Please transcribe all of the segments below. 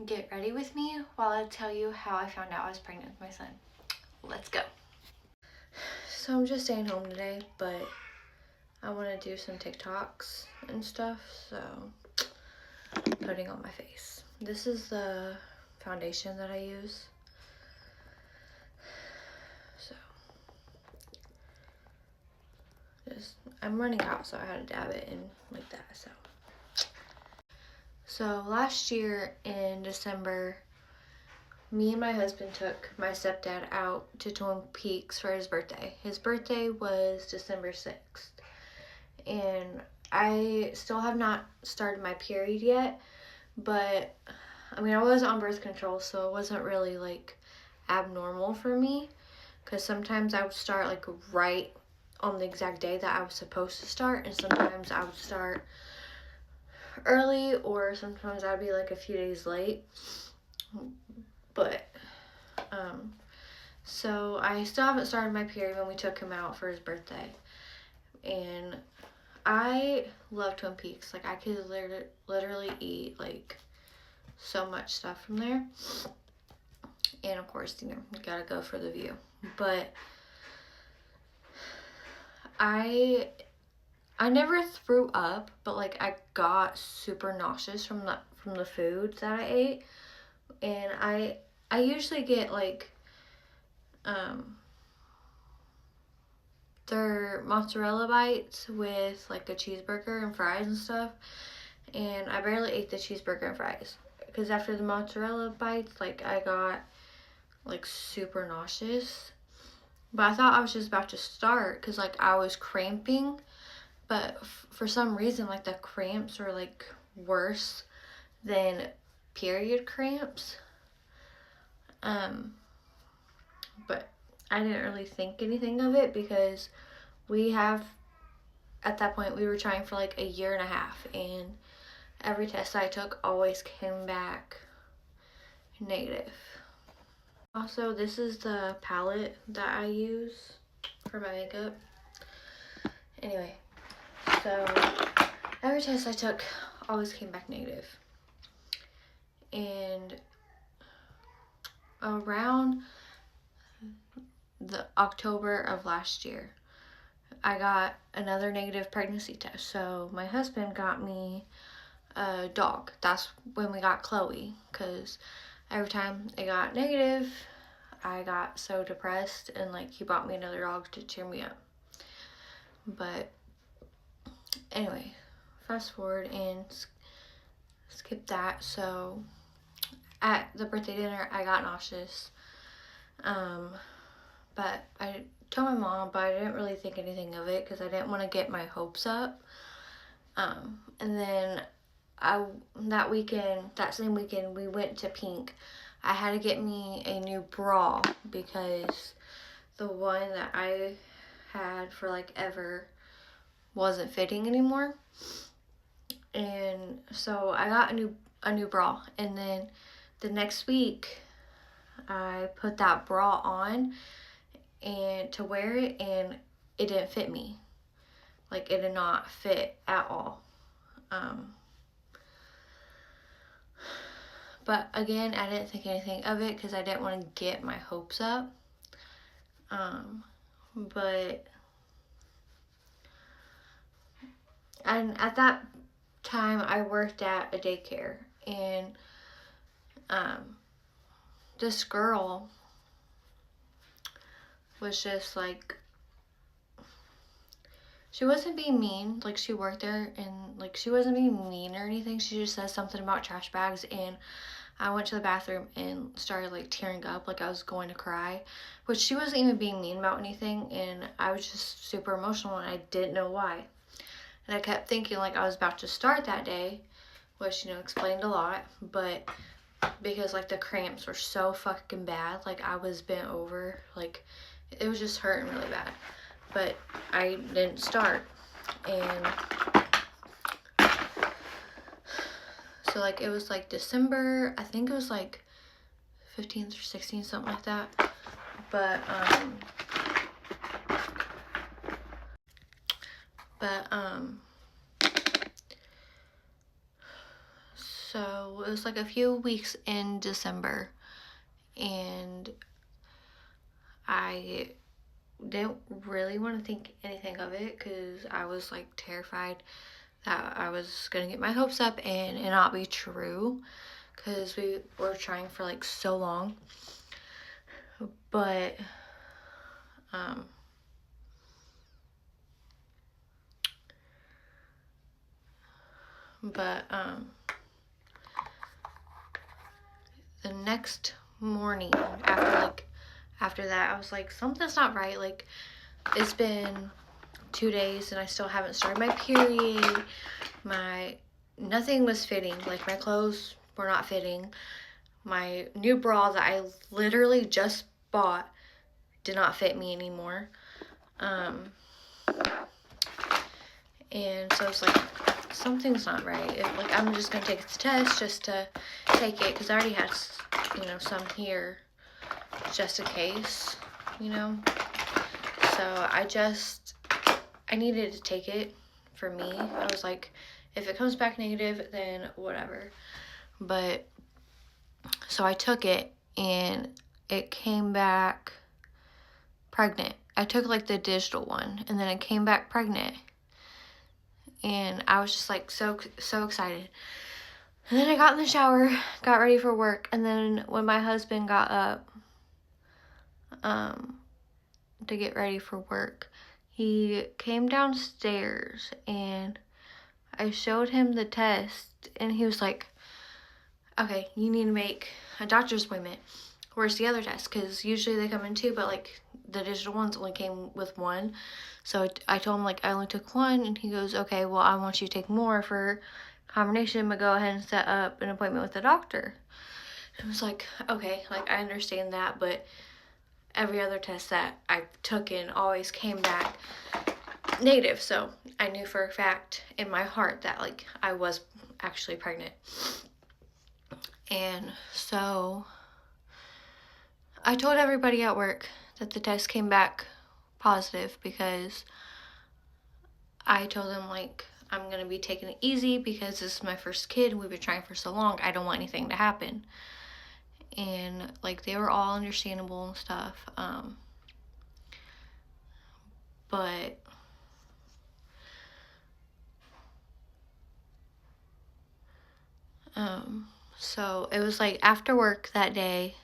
Get ready with me while I tell you how I found out I was pregnant with my son. Let's go. So I'm just staying home today, but I want to do some TikToks and stuff, so I'm putting on my face. This is the foundation that I use. So I'm running out, so I had to dab it in like that. So last year in December, me and my husband took my stepdad out to Twin Peaks for his birthday. His birthday was December 6th. And I still have not started my period yet, but I mean, I was on birth control, so it wasn't really like abnormal for me, because sometimes I would start like right on the exact day that I was supposed to start, and sometimes I would start early, or sometimes I'd be like a few days late. But so I still haven't started my period when we took him out for his birthday. And I love Twin Peaks. Like, I could literally eat like so much stuff from there. And of course, you gotta go for the view. But I never threw up, but like I got super nauseous from the food that I ate. And I usually get like their mozzarella bites with like a cheeseburger and fries and stuff, and I barely ate the cheeseburger and fries, because after the mozzarella bites, like I got like super nauseous. But I thought I was just about to start, because like I was cramping, but for some reason like the cramps were like worse than period cramps. But I didn't really think anything of it, because at that point we were trying for like a year and a half, and every test I took always came back negative. Also, this is the palette that I use for my makeup. Anyway, so every test I took always came back negative. And around the October of last year, I got another negative pregnancy test. So my husband got me a dog. That's when we got Chloe, because every time it got negative, I got so depressed, and like he bought me another dog to cheer me up. But anyway, fast forward and skip that. So at the birthday dinner, I got nauseous. But I told my mom, but I didn't really think anything of it, because I didn't want to get my hopes up. And then that same weekend, we went to Pink. I had to get me a new bra, because the one that I had for like ever wasn't fitting anymore. And so I got a new bra, and then the next week I put that bra on and to wear it, and it didn't fit me. Like, it did not fit at all. But again, I didn't think anything of it, because I didn't want to get my hopes up. And at that time, I worked at a daycare, and this girl was just like, she wasn't being mean. Like, she worked there, and like she wasn't being mean or anything. She just said something about trash bags, and I went to the bathroom and started like tearing up, like I was going to cry, which she wasn't even being mean about anything, and I was just super emotional, and I didn't know why. And I kept thinking like I was about to start that day, which, explained a lot, but because like the cramps were so fucking bad, like I was bent over, like it was just hurting really bad. But I didn't start. And so like it was like December, I think it was like 15th or 16th, something like that. So it was like a few weeks in December, and I didn't really want to think anything of it because I was like terrified that I was gonna get my hopes up and it not be true, because we were trying for like so long. But the next morning after that, I was like, something's not right. Like, it's been 2 days and I still haven't started my period. Nothing was fitting. Like, my clothes were not fitting. My new bra that I literally just bought did not fit me anymore. And so it's like, something's not right. Like, I'm just gonna take the test just to take it, because I already had, some here just in case, So I needed to take it for me. I was like, if it comes back negative, then whatever. But so I took it and it came back pregnant. I took like the digital one and then it came back pregnant. And I was just like so excited. And then I got in the shower, got ready for work, and then when my husband got up to get ready for work, he came downstairs and I showed him the test and he was like, okay, you need to make a doctor's appointment. Where's the other test? Because usually they come in 2, but like the digital ones only came with 1. So I told him like I only took 1, and he goes, okay, well, I want you to take more for confirmation, but go ahead and set up an appointment with the doctor. I was like, okay, like I understand that, but every other test that I took in always came back negative. So I knew for a fact in my heart that like I was actually pregnant. And so I told everybody at work that the test came back positive, because I told them like, I'm going to be taking it easy because this is my first kid. We've been trying for so long. I don't want anything to happen. And like, they were all understandable and stuff. But so it was like after work that day,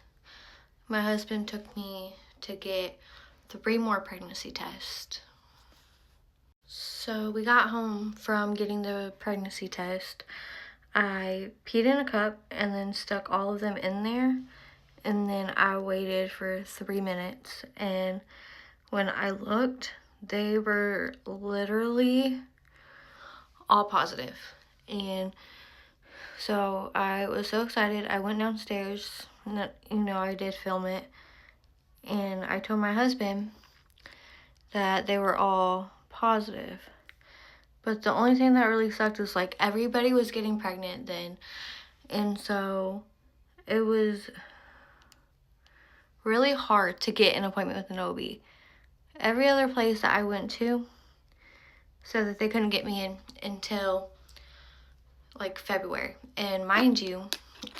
my husband took me to get 3 more pregnancy tests. So we got home from getting the pregnancy test. I peed in a cup and then stuck all of them in there. And then I waited for 3 minutes. And when I looked, they were literally all positive. And so I was so excited. I went downstairs, and, I did film it. And I told my husband that they were all positive. But the only thing that really sucked was like everybody was getting pregnant then. And so it was really hard to get an appointment with an OB. Every other place that I went to said that they couldn't get me in until like February. And mind you,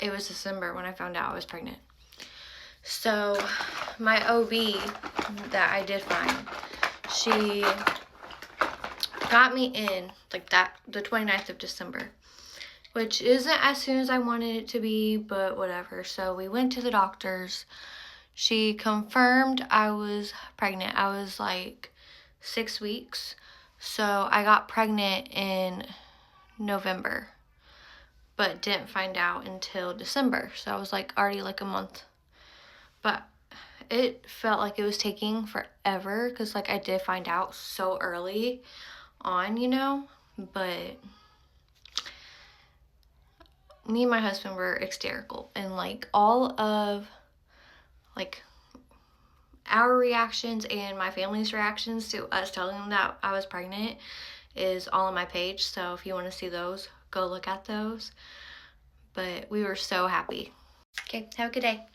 it was December when I found out I was pregnant. So my OB that I did find, she got me in like the 29th of December, which isn't as soon as I wanted it to be, but whatever. So we went to the doctor's. She confirmed I was pregnant. I was like 6 weeks. So I got pregnant in November, but didn't find out until December. So I was like already like a month. But it felt like it was taking forever, because like I did find out so early on, but me and my husband were hysterical, and like all of like our reactions and my family's reactions to us telling them that I was pregnant is all on my page. So if you want to see those, go look at those. But we were so happy. Okay, have a good day.